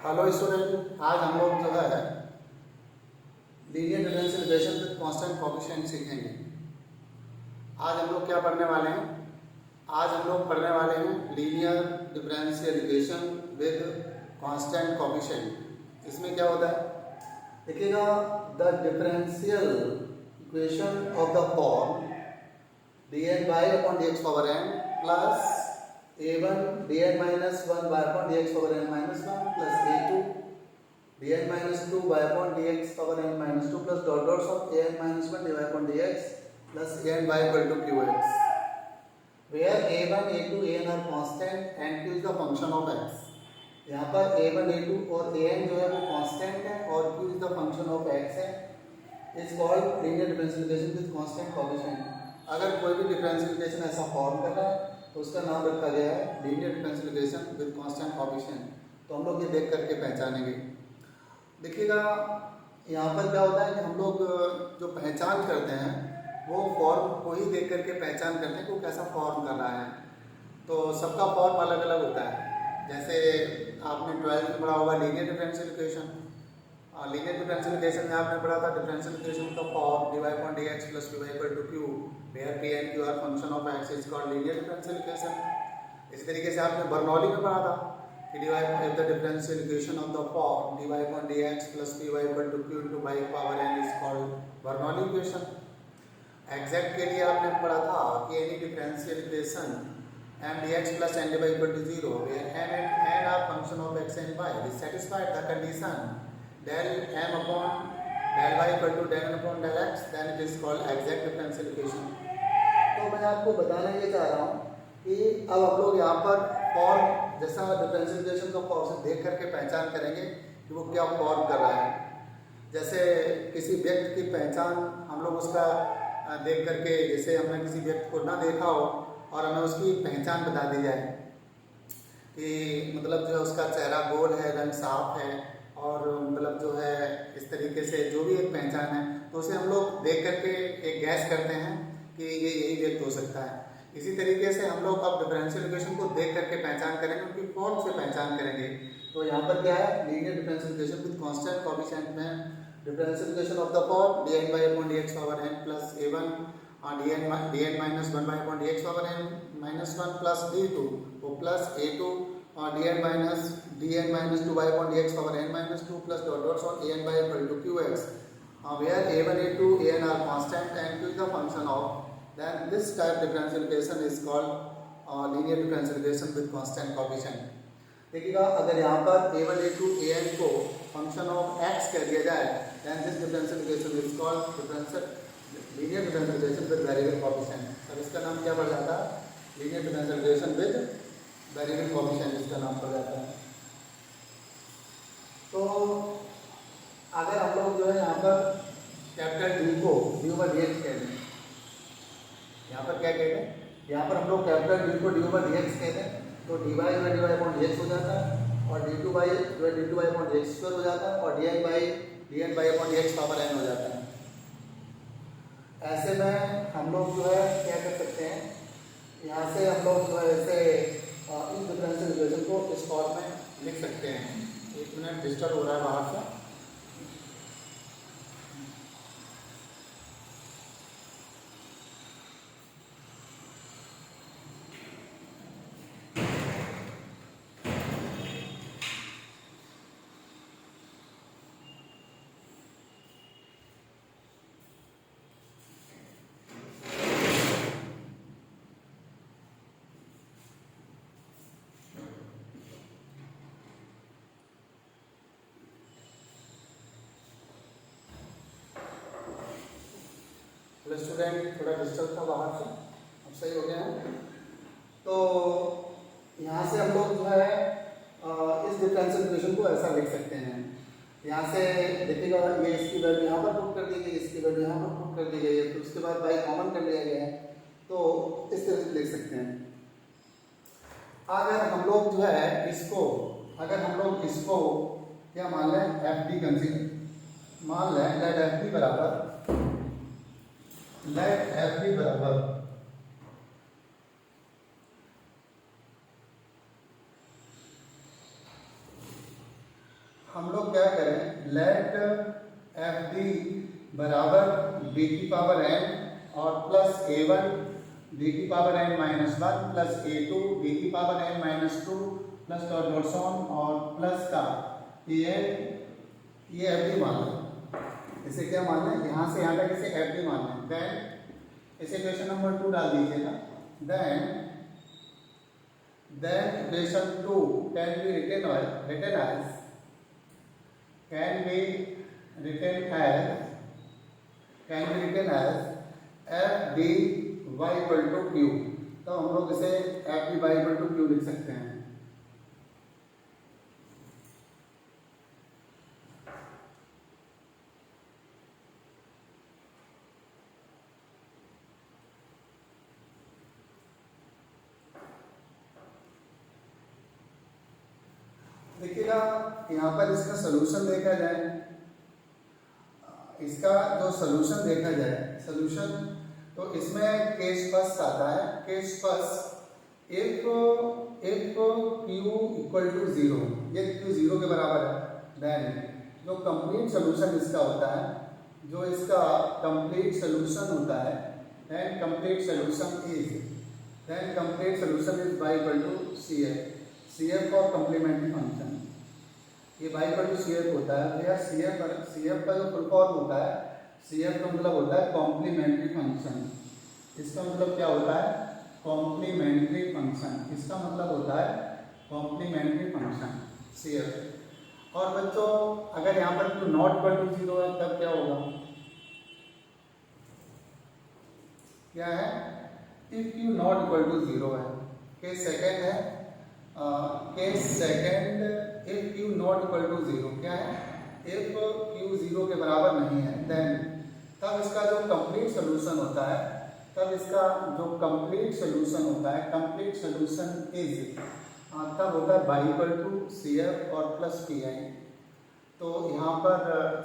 Hello student, आज हम लोग जो है linear differential equation with constant coefficient सीखेंगे। आज हम लोग क्या पढ़ने वाले हैं? आज हम लोग पढ़ने वाले हैं linear differential equation with constant coefficient. इसमें क्या होता है देखिएगा, the differential equation of the form dn by upon dx power n plus a1 dn minus 1 by upon dx power n minus 1 plus a2 dn minus 2 by upon dx power n minus 2 plus dot dots of an minus 1 divided upon dx plus an by equal to qx, where a1 a2 an are constant and q is the function of x। यहाँ पर a1 a2 और an जो है वो constant है और q is the function of x है। Is called linear differential equation with constant coefficient. अगर कोई भी डिफरेंशियल इक्वेशन ऐसा फॉर्म कर रहा है तो उसका नाम रखा गया है linear differential equation with constant coefficient. तो हम लोग ये देख करके पहचानेंगे। देखिएगा, यहाँ पर क्या होता है कि हम लोग जो पहचान करते हैं वो फॉर्म को ही देख करके पहचान करते हैं कि वो कैसा फॉर्म कर रहा है। तो सबका फॉर्म अलग अलग होता है। जैसे आपने 12th में पढ़ा होगा linear differential equation. Linear differential equation में आपने पढ़ा था डिफरेंशियल इक्वेशन का form dy upon dx plus dy equal to q, where p and q are function of x is called linear differential equation। इस तरीके से आपने बर्नौली में पढ़ा था कि the differential equation of the form dy upon dx plus py equal to q into by power n is called Bernoulli equation। Exact के लिए आपने पढ़ा था कि any differential equation m dx plus n dy equal to 0, where m and n are function of x and y is satisfied the condition del m upon del y equal to del n upon del x, then it is called exact differential equation। तो मैं आपको बताना ये चाह रहा हूँ कि अब हम लोग यहाँ पर फॉर्म जैसा डिफरेंशियल इक्वेशन का फॉर्म से देख करके पहचान करेंगे कि वो क्या फॉर्म कर रहा है। जैसे किसी व्यक्ति की पहचान हम लोग उसका देख करके, जैसे हमने किसी व्यक्ति को ना देखा हो और हमें उसकी पहचान बता दी जाए कि मतलब जो है उसका चेहरा गोल है, रंग साफ है और मतलब जो है इस तरीके से जो भी एक पहचान है, तो उसे हम लोग देख करके एक गैस करते हैं कि ये यही व्यक्ति हो सकता है। इसी तरीके से हम लोग अब डिफरेंशियल इक्वेशन को देख करके पहचान करेंगे, उनकी फॉर्म से पहचान करेंगे। तो यहाँ पर क्या है, linear differential equation with constant coefficient में differential equation of the form dn by upon dx power n plus a1 dn minus 1 by upon dx power n minus 1 plus d2 plus a2 dn minus 2 by upon dx power n minus 2 plus dot dots on an by equal to qx, where a1 a2 an are constant and q is the function of, then this type differential equation is called linear differential equation with constant coefficient। देखिएगा, अगर यहाँ पर a1 a2 an को function of x कह दिया जाए, then this differential equation is called linear differential equation with variable coefficient। अब इसका नाम क्या पड़ जाता है? linear differential equation with variable coefficient इसका नाम पड़ जाता है। तो अगर हम लोग जो है यहाँ पर कैपिटल डी को डी ओवर डी एक्स कहते हैं, यहाँ पर क्या कहते हैं, यहाँ पर हम लोग कैपिटल डी को डी ओवर डी एक्स कहते हैं, तो डी वाई जो है D Y upon D X हो जाता है और डी टू बाई जो है D two by upon D X square हो जाता है और D I by D N by upon D X power N हो जाता है। ऐसे में हम लोग जो है क्या कर सकते हैं, यहाँ से हम लोग जो है ऐसे इस डिफरेंशियल इक्वेशन को इस फॉर्म में लिख सकते हैं। एक मिनट डिस्टर्ब हो रहा है बाहर से। स्टूडेंट थोड़ा डिस्टर्ब था बाहर से, अब सही हो गया है। तो यहाँ से हम लोग जो है इस डिफरेंशियल इक्वेशन को ऐसा लिख सकते हैं। यहाँ से देखिएगा, ये इसकी वैल्यू यहाँ पर पुट कर दी गई, इसकी वैल्यू यहाँ पर पुट कर दी गई है, तो उसके बाद बाई कॉमन कर लिया गया है, तो इस तरह से लिख सकते हैं। अगर हम लोग जो है इसको क्या मान लें, एफ डी कंसीडर मान लें, लेट एफ डी बराबर हम लोग क्या करें, लेट एफ डी बराबर बी की पावर एन और प्लस ए वन बी की power N minus one plus A two B की power N minus two plus dot dot so on और प्लस का ये एफ डी मान लें। इसे क्या मान लें, यहाँ से यहाँ तक इसे एफ डी मान लें। देन इसे इक्वेशन नंबर 2 डाल दीजिएगा। Then equation 2 can be written as F D Y equal to Q. तो हम लोग इसे F D Y equal to Q लिख सकते हैं। देखिएगा यहाँ पर इसका सलूशन देखा जाए, इसका जो सलूशन देखा जाए, सलूशन तो इसमें केस फर्स्ट आता है। Case first if Q equal to zero, ये क्यू जीरो के बराबर है, देन जो कंप्लीट सलूशन इसका होता है, जो इसका कंप्लीट सलूशन होता है, then complete solution is y equal to C F. C F for complementary function, ये y equal to C F होता है भैया। सी एफ का जो फुल फॉर्म होता है, सी एफ का मतलब होता है कॉम्प्लीमेंट्री फंक्शन। इसका मतलब क्या होता है, कॉम्प्लीमेंट्री फंक्शन। इसका मतलब होता है कॉम्प्लीमेंट्री फंक्शन सी एफ। और बच्चों अगर यहाँ पर Q not equal to zero है तब क्या होगा, क्या है, if Q not equal to zero है। केस सेकेंड है, case second if Q not equal to zero, क्या है, इफ क्यू जीरो के बराबर नहीं है, देन तब इसका जो कंप्लीट सोल्यूशन होता है, कंप्लीट सोल्यूशन इज तब होता है y equal to C F और प्लस पी आई। तो यहाँ पर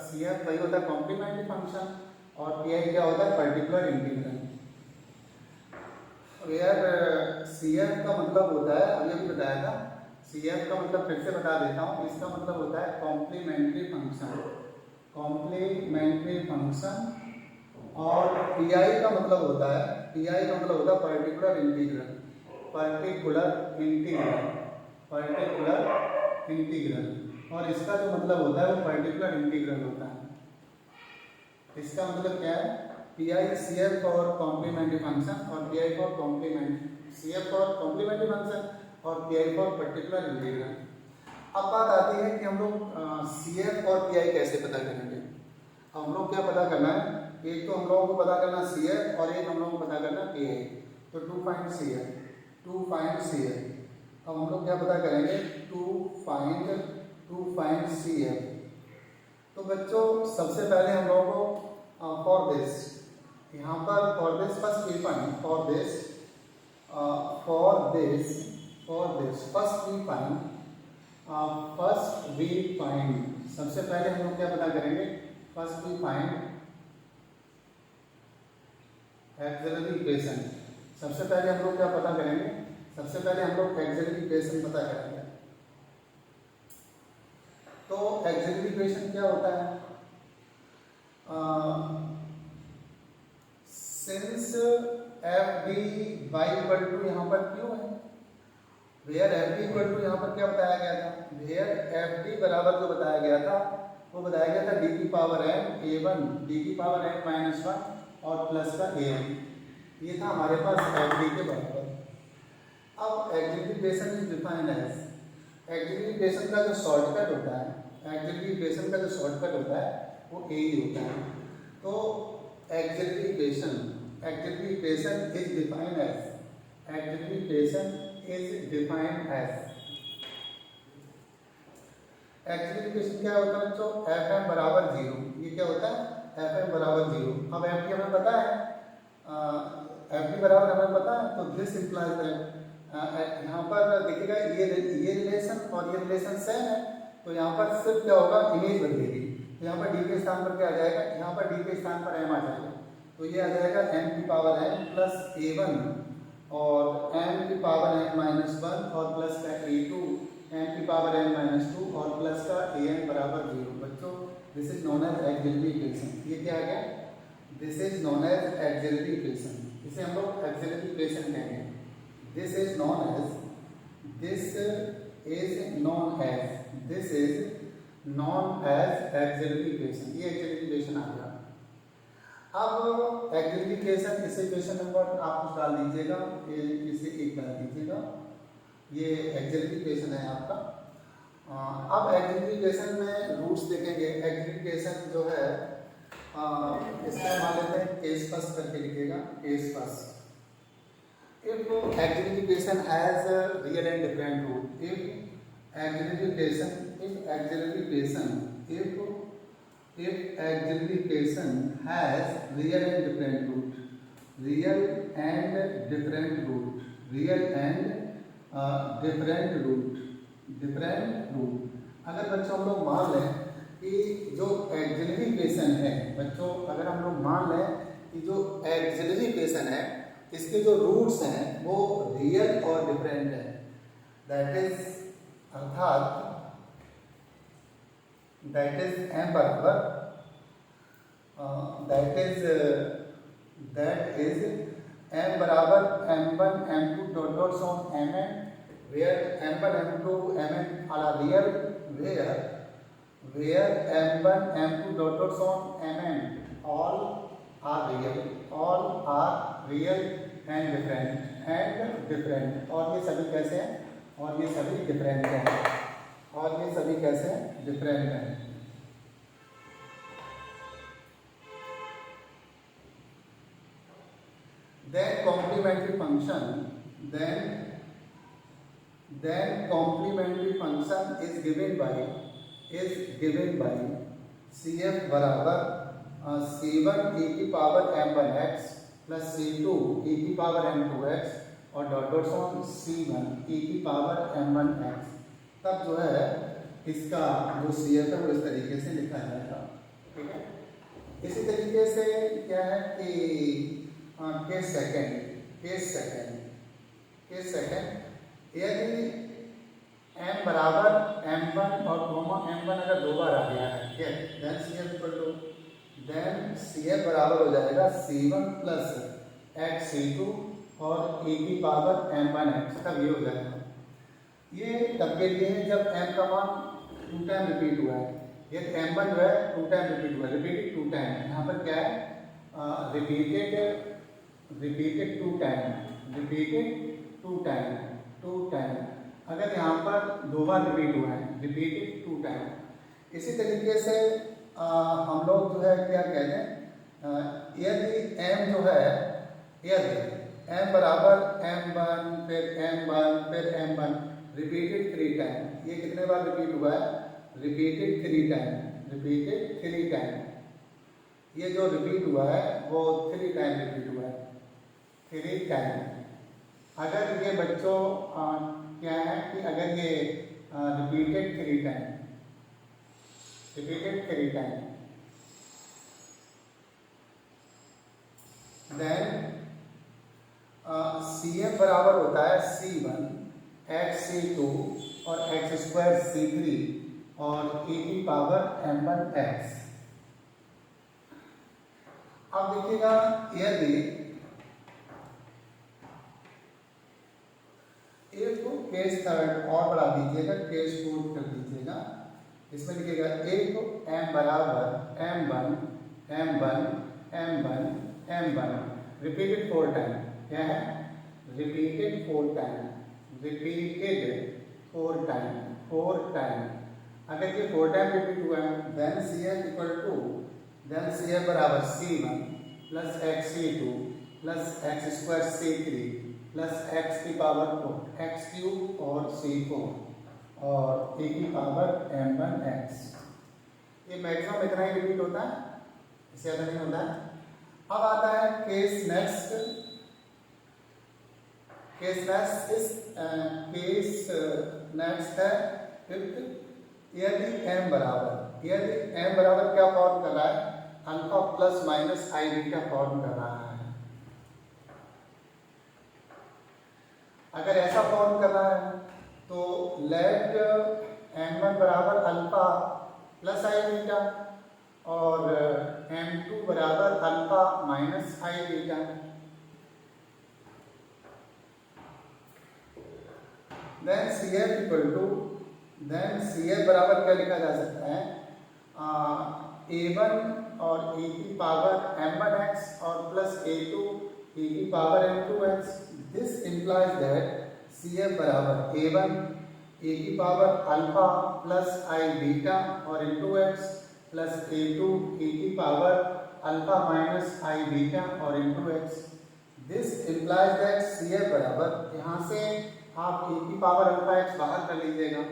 सी एफ वही होता है कॉम्प्लीमेंट्री फंक्शन और पी आई क्या होता है, पर्टिकुलर इंटीग्रल। यार सी एफ का मतलब होता है, अभी अभी बताया था, सी एफ का मतलब फिर से बता देता हूँ, इसका मतलब होता है कॉम्प्लीमेंट्री फंक्शन। और पी आई का मतलब होता है पर्टिकुलर इंटीग्रल। और इसका जो मतलब होता है वो पर्टिकुलर इंटीग्रल होता है। इसका मतलब क्या है, P I C F for complementary function और P I for C F for complementary function और P I for particular integral. अब बात आती है कि हम लोग सी एफ और पी आई कैसे पता करेंगे। हम लोग क्या पता करना है, एक तो हम लोगों को पता करना सी एफ और एक हम लोगों को पता करना पी आई। तो टू फाइंड सी एफ। अब हम लोग क्या पता करेंगे, टू फाइंड सी एफ। तो बच्चों सबसे पहले हम लोगों को फॉर दिस, यहाँ पर for this first we find सबसे पहले हम लोग क्या पता करेंगे, first we find auxiliary equation. सबसे पहले हम लोग क्या पता करेंगे, सबसे पहले हम लोग एक्सिलरी इक्वेशन पता करेंगे। तो एक्सिलरी इक्वेशन क्या होता है, since F D Y equal to यहाँ पर क्यों है, where F D equal to यहाँ पर क्या बताया गया था, वेयर एफ डी बराबर जो बताया गया था वो बताया गया था डी की power N A one, D की पावर एन माइनस वन और प्लस का ए एन। ये था हमारे पास एफ डी के बराबर। अब auxiliary equation is defined as, auxiliary equation का जो शॉर्टकट होता है, वो ए ही होता है। तो auxiliary equation is defined as, auxiliary equation क्या होता है बच्चों, एफ एम बराबर जीरो। ये क्या होता है, एफ एम बराबर जीरो। अब एफ डी हमें पता है, एफ डी बराबर हमें पता है, तो दिस इंप्लाइज दैट यहाँ पर देखिएगा ये रिलेशन और ये रिलेशन सेम है। तो यहाँ पर सिर्फ क्या होगा, इमेज बदलेगी। तो यहाँ पर डी के स्थान पर क्या आ जाएगा, यहाँ पर डी के स्थान पर एम आ जाएगा। तो ये आ जाएगा एम की power N plus A one और एम की पावर एन माइनस वन और प्लस का ए टू, एम की पावर एन माइनस टू और प्लस का ए एन बराबर क्या आ गया, this is known as auxiliary equation, इसे हम लोग एक्सिलरी इक्वेशन कहेंगे। This is known as auxiliary equation, ये एक्सिलरी इक्वेशन आ गया। अब एक्सिलरी इक्वेशन, इसे इक्वेशन नंबर आप कुछ डाल दीजिएगा, इसे 1 डाल दीजिएगा, ये एक्सिलरी इक्वेशन है आपका। अब एक्सिलरी इक्वेशन में रूट्स देखेंगे। एक्सिलरी इक्वेशन जो है इसका मान लेते हैं केस फर्स्ट करके लिखिएगा, case first. If auxiliary equation has a real and different root, if auxiliary equation has real and different root, different root, अगर बच्चों हम लोग मान लें कि जो auxiliary equation है, बच्चों अगर हम लोग मान लें कि जो auxiliary equation है इसके जो रूट्स हैं वो रियल और डिफरेंट है, दैट इज m बराबर m बराबर m1 m2 dot dot on mn, where m1 m2 mn are real, where m1 m2 dot dots on mn all are real and different, और ये सभी कैसे हैं, और ये सभी डिफरेंट हैं, और ये सभी कैसे हैं, डिफरेंट हैं। Then complementary function is given by CF बराबर C1 e की power m1x plus C2 e की पावर m2x और dot dot on C1 e की पावर m1x। तब जो है इसका जो CF है वो इस तरीके से लिखा जाएगा, ठीक है। इसी तरीके से क्या है कि केस सेकंड यदि m बराबर m1 और m1 अगर 2 बार आ गया है, ठीक है, देन CF बराबर हो जाएगा C1 प्लस x C2 और e की पावर m1x, तब ये हो जाएगा। ये तब के लिए है जब m का मान 2 टाइम रिपीट हुआ है, ये m1 जो है 2 टाइम रिपीट हुआ है, रिपीटेड 2 टाइम। यहाँ पर क्या है, रिपीटेड 2 टाइम। अगर यहाँ पर 2 बार रिपीट हुआ है, रिपीटेड 2 टाइम। इसी तरीके से हम लोग जो है क्या कहते हैं, यदि m जो है, यदि m बराबर m1 फिर m1 रिपीटेड 3 टाइम, ये कितने बार रिपीट हुआ है, रिपीटेड 3 टाइम। ये जो रिपीट हुआ है वो 3 टाइम रिपीट हुआ है, 3 टाइम। अगर ये बच्चों क्या है कि अगर ये रिपीटेड 3 टाइम, देन CF बराबर होता है C1 x C2 और x स्क्वायर C3 और e की पावर m1x। अब देखिएगा, यदि एक को केस थर्ड और बढ़ा दीजिएगा, केस फोर्थ कर दीजिएगा, इसमें लिखिएगा एक m बराबर m1 रिपीटेड 4 टाइम, क्या है, रिपीटेड 4 टाइम। अगर ये 4 टाइम रिपीट हुआ है, देन CF बराबर C1 plus x C2 plus x square C3 plus x की पावर 4 x क्यूब और C4 और e की पावर m1x। ये मैक्सिमम इतना ही रिपीट होता है, इससे ज़्यादा नहीं होता है। अब आता है केस नेक्स्ट है यदि m बराबर क्या फॉर्म कर रहा है, alpha plus minus I beta form कर रहा है। अगर ऐसा फॉर्म कर रहा है तो लेट m1 बराबर अल्फा प्लस आई बीटा और m2 बराबर alpha minus I beta. Then CF बराबर क्या लिखा जा सकता है, a1 और e की पावर m1x और प्लस a2 e की power m2x। This implies that CF बराबर a1 e की पावर अल्फा प्लस आई बीटा और into x plus a2 e की power alpha minus I beta और into x. This implies that CF बराबर, यहाँ से आप e की पावर अल्फा एक्स बाहर कर लीजिएगा,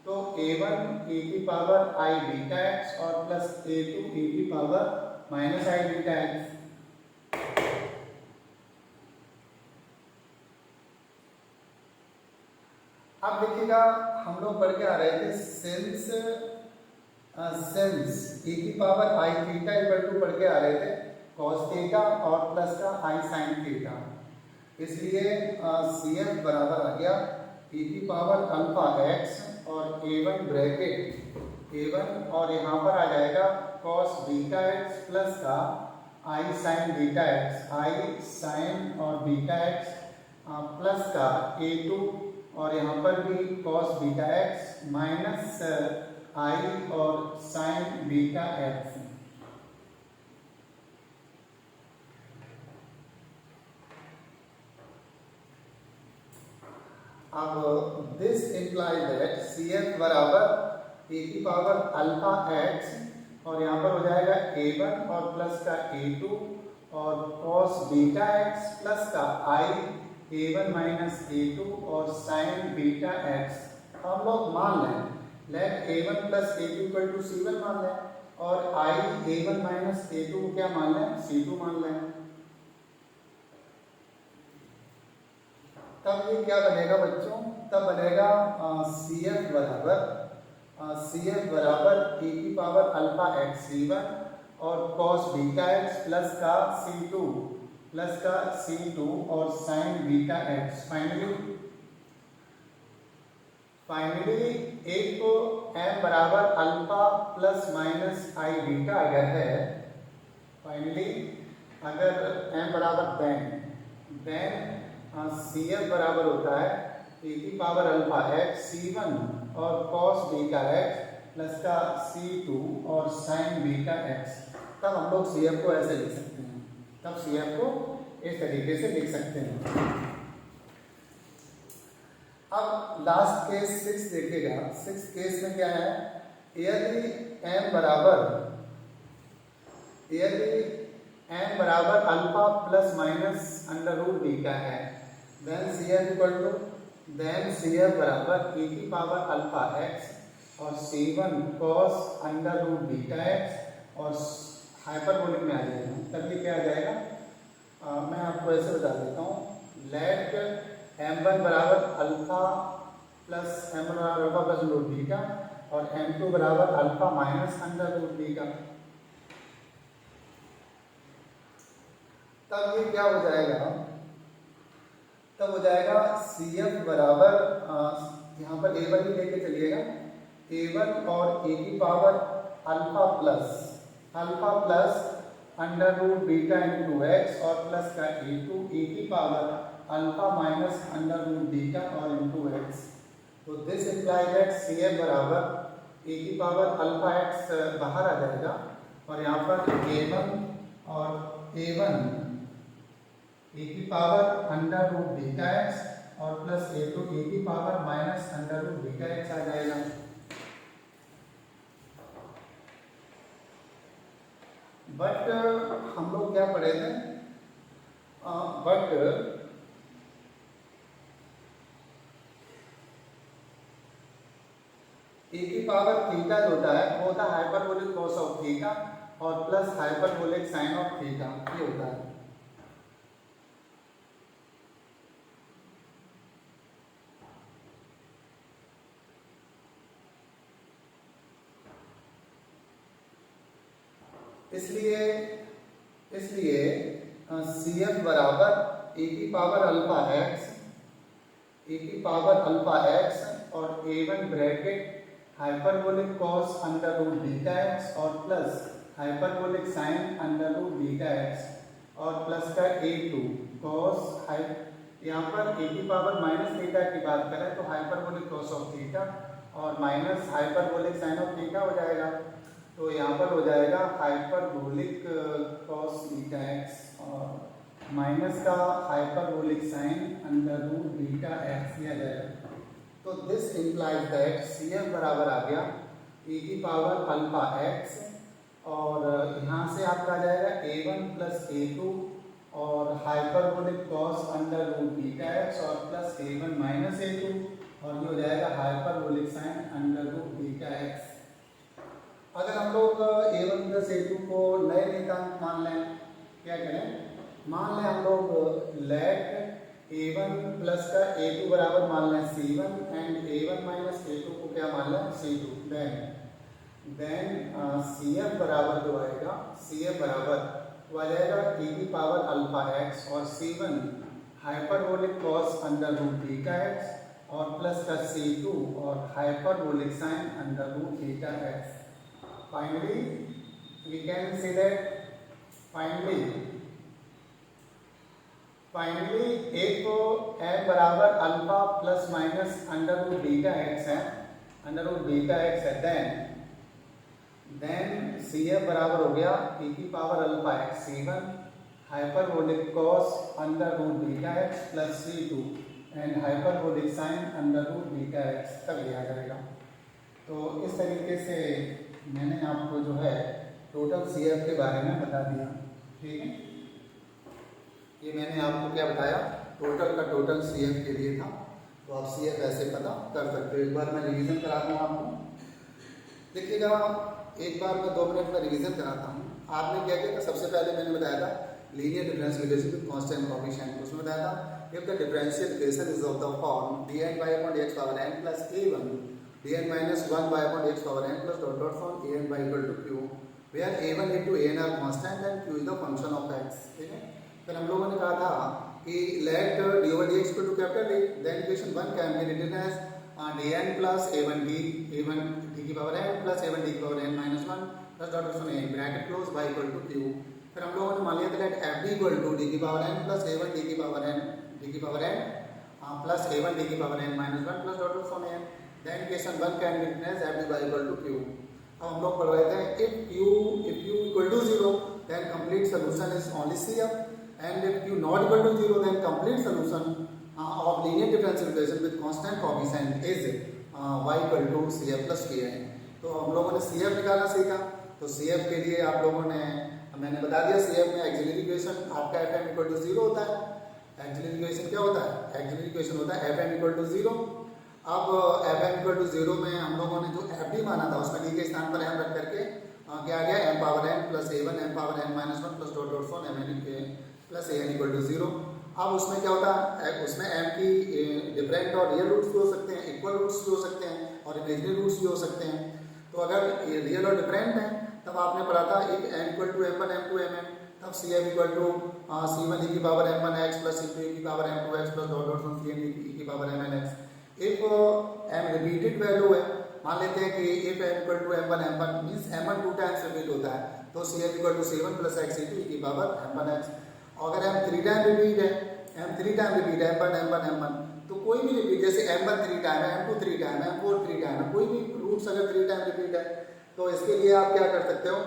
तो a1 e की पावर आई बीटा एक्स और प्लस a2 e की power minus I beta x. अब देखिएगा, हम लोग पढ़ के आ रहे थे सिंस e की power I theta equal to पढ़ के आ रहे थे cos थीटा और प्लस का आई साइन थीटा। इसलिए CF बराबर आ गया e की पावर अल्फा एक्स और a1 ब्रैकेट a1 और यहाँ पर आ जाएगा cos बीटा एक्स प्लस का आई साइन बीटा एक्स, आई साइन और बीटा एक्स प्लस का a2 और यहाँ पर भी cos बीटा एक्स माइनस आई और साइन बीटा एक्स। अब दिस इम्प्लाइज दैट CF बराबर e की पावर अल्फा एक्स और यहाँ पर हो जाएगा a1 और प्लस का a2 और cos बीटा एक्स प्लस का आई a1 माइनस a2 और साइन बीटा एक्स। हम लोग मान लें late a1 plus a2 equal to c1 मान लें और आई a1 माइनस a2 को क्या मान लें, c2 मान लें। तब ये क्या बनेगा बच्चों, तब बनेगा CF बराबर e की पावर अल्फा एक्स c1 और cos बीटा एक्स प्लस का c2 और साइन बीटा एक्स। फाइनली एक को m बराबर alpha plus minus I beta अगर है, फाइनली अगर m बराबर देन CF बराबर होता है e की पावर अल्फा एक्स c1 और cos बीटा एक्स प्लस का c2 और साइन बीटा एक्स। तब हम लोग CF को ऐसे लिख सकते हैं, तब CF को इस तरीके से लिख सकते हैं। अब लास्ट केस 6 देखिएगा, 6 केस में क्या है, यदि m बराबर alpha plus minus under root beta है, देन CF बराबर e की पावर अल्फा एक्स और c1 cos under root beta x और हाइपरबोलिक में आ जाएगा। तब ये क्या आ जाएगा, मैं आपको ऐसे बता देता हूँ, लेट m1 बराबर अल्फा प्लस रूट बीटा और m2 बराबर alpha minus under root beta. तब ये क्या हो जाएगा, तब हो जाएगा CF बराबर, यहाँ पर a1 ही लेके चलिएगा, a1 और e की power alpha plus under root beta into x और प्लस का a2 e की power alpha minus under root beta और इंटू एक्स। तो दिस इम्प्लाइज दैट CF बराबर e की पावर अल्फा एक्स बाहर आ जाएगा और यहाँ पर a1 e की power under root beta x और प्लस a2 e की power minus under root beta x आ जाएगा। बट हम लोग क्या पढ़े थे, e की पावर थीटा जो होता है वो होता है हाइपरबोलिक कॉस ऑफ थीटा और plus hyperbolic sine of theta, ये होता है। इसलिए CF बराबर e की पावर अल्फा एक्स और a1 bracket hyperbolic cos under root beta x और plus hyperbolic sine under root beta x और प्लस का a2 कॉस यहाँ पर a की पावर माइनस थीटा की बात करें तो हाइपरबोलिक कॉस ऑफ थीटा और minus hyperbolic sine of theta हो जाएगा। तो यहाँ पर हो जाएगा हाइपरबोलिक कॉस बीटा एक्स और माइनस का hyperbolic sine under root beta x दिया जाएगा। तो दिस इंप्लाइज दैट CF बराबर आ गया e की पावर अल्फा एक्स और यहाँ से आपका आ जाएगा a1 प्लस a2 और hyperbolic cos under root beta x और प्लस a1 माइनस a2 और ये हो जाएगा hyperbolic sine under root beta x. अगर हम लोग a1 प्लस a2 को नए नियतांक मान लें, क्या करें, मान लें हम लोग लेट a1 प्लस का a2 बराबर मान लें c1 and a1 minus a2 को क्या मान लें c2, देन CF बराबर जो आएगा, CF बराबर तो आ जाएगा e की पावर अल्फा एक्स और c1 hyperbolic cos under root beta x और प्लस का c2 और hyperbolic sine under root beta x. Finally we can say that finally एक को m बराबर alpha plus minus under root beta x है, under root beta x है, then CF बराबर हो गया e की power alpha x c1 hyperbolic cos under root beta x plus c2 and hyperbolic sine under root beta x तक लिया जाएगा। तो इस तरीके से मैंने आपको जो है टोटल CF के बारे में बता दिया, ठीक है। ये मैंने आपको क्या बताया, टोटल का टोटल CF के लिए था। तो आप CF ऐसे पता कर सकते हो। एक बार मैं रिवीजन कराता हूँ आपको, देखिएगा एक बार मैं 2 मिनट में रिवीजन कराता हूँ। आपने क्या किया था, सबसे पहले मैंने बताया था linear difference relationship with constant coefficient, उसमें बताया था if the differential equation is of the form dn by upon x power n plus a1 dn minus 1 by upon x power n plus dot dot from an by equal to q where a1 into an are constant and q is the function of x, ठीक है। फिर हम लोगों ने कहा था कि let d over dx equal to capital A, then equation 1 can be written as dn plus a1 d की power n plus a1 d की power n minus 1 plus dot dot from a bracket close by equal to q। फिर हम लोगों ने मान लिया था let fd equal to d की power n plus a1 d की power n plus a1 d की power n minus 1 plus dot dot from n, then equation 1 can be written as fd by equal to q। अब हम लोग पढ़ रहे थे if q equal to 0 then complete solution is only CF and if q not equal to 0 then complete solution of linear differential equation with constant coefficient is y equal to CF plus Ki। तो हम लोगों ने CF निकालना सीखा। तो CF के लिए आप लोगों ने, मैंने बता दिया CF में एक्सिलरी इक्वेशन आपका fm equal to 0 होता है। एक्सिलरी इक्वेशन क्या होता है, एक्सिलरी इक्वेशन होता है fm equal to 0। अब fm equal to 0 में हम लोगों ने जो fd माना था उसमें d के स्थान पर m रख करके क्या आ गया m power n plus a1 m power n minus 1 plus dot dot from m plus an equal to 0। अब उसमें क्या होता है, उसमें m की डिफरेंट और रियल रूट्स भी हो सकते हैं, इक्वल रूट्स भी हो सकते हैं और इमेजिनरी रूट्स भी हो सकते हैं। तो अगर ये रियल और डिफरेंट है तब आपने पढ़ा था if n equal to m1 m2 mm तब CF equal to c1 e की power m1x plus c2 e की power m2x plus dot dot from cn e की power mnx। If m repeated value है, मान लेते हैं कि if m equal to m1 m1 means m1 2 times repeat होता है तो CF equal to c1 plus x c2 e की पावर m1x। अगर m 3 टाइम रिपीट है, m 3 टाइम रिपीट है m1 m1 m1 तो कोई भी रिपीट, जैसे m1 3 टाइम है, m2 3 टाइम है, m4 3 टाइम है, कोई भी रूट्स अगर 3 टाइम रिपीट है तो इसके लिए आप क्या कर सकते हो,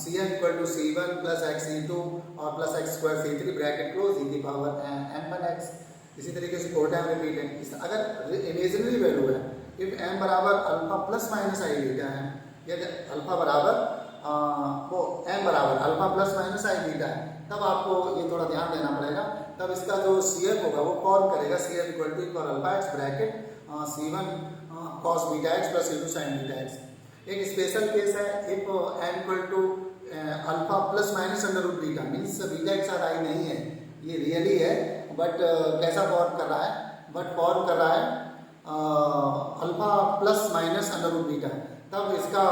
cn equal to c1 plus x c2 और plus x square c3 bracket close e की पावर m1x। इसी तरीके से 4 टाइम रिपीट है। अगर इमेजिनरी वैल्यू है, इफ m बराबर alpha plus minus I beta है, यदि अल्फा बराबर वो m बराबर alpha plus minus I beta है तब आपको ये थोड़ा ध्यान देना पड़ेगा। तब इसका जो CF होगा वो फॉर्म करेगा CF equal to equal alpha x bracket c1 cos beta x plus c2 sin beta x. एक स्पेशल केस है if n equal to alpha plus minus under root beta means beta के साथ आई नहीं है, ये really है but कैसा form कर रहा है, बट फॉर्म कर रहा है alpha plus minus under root beta, तब इसका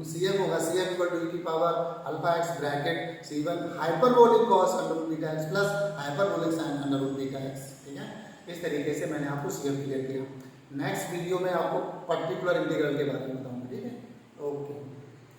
CF होगा CF इक्वल टू e की power alpha x bracket c1 hyperbolic cos under root beta x plus hyperbolic sine under root beta x. ठीक है, इस तरीके से मैंने आपको CF क्लियर किया। नेक्स्ट वीडियो में आपको पर्टिकुलर इंटीग्रल के बारे में बताऊंगा। ठीक है।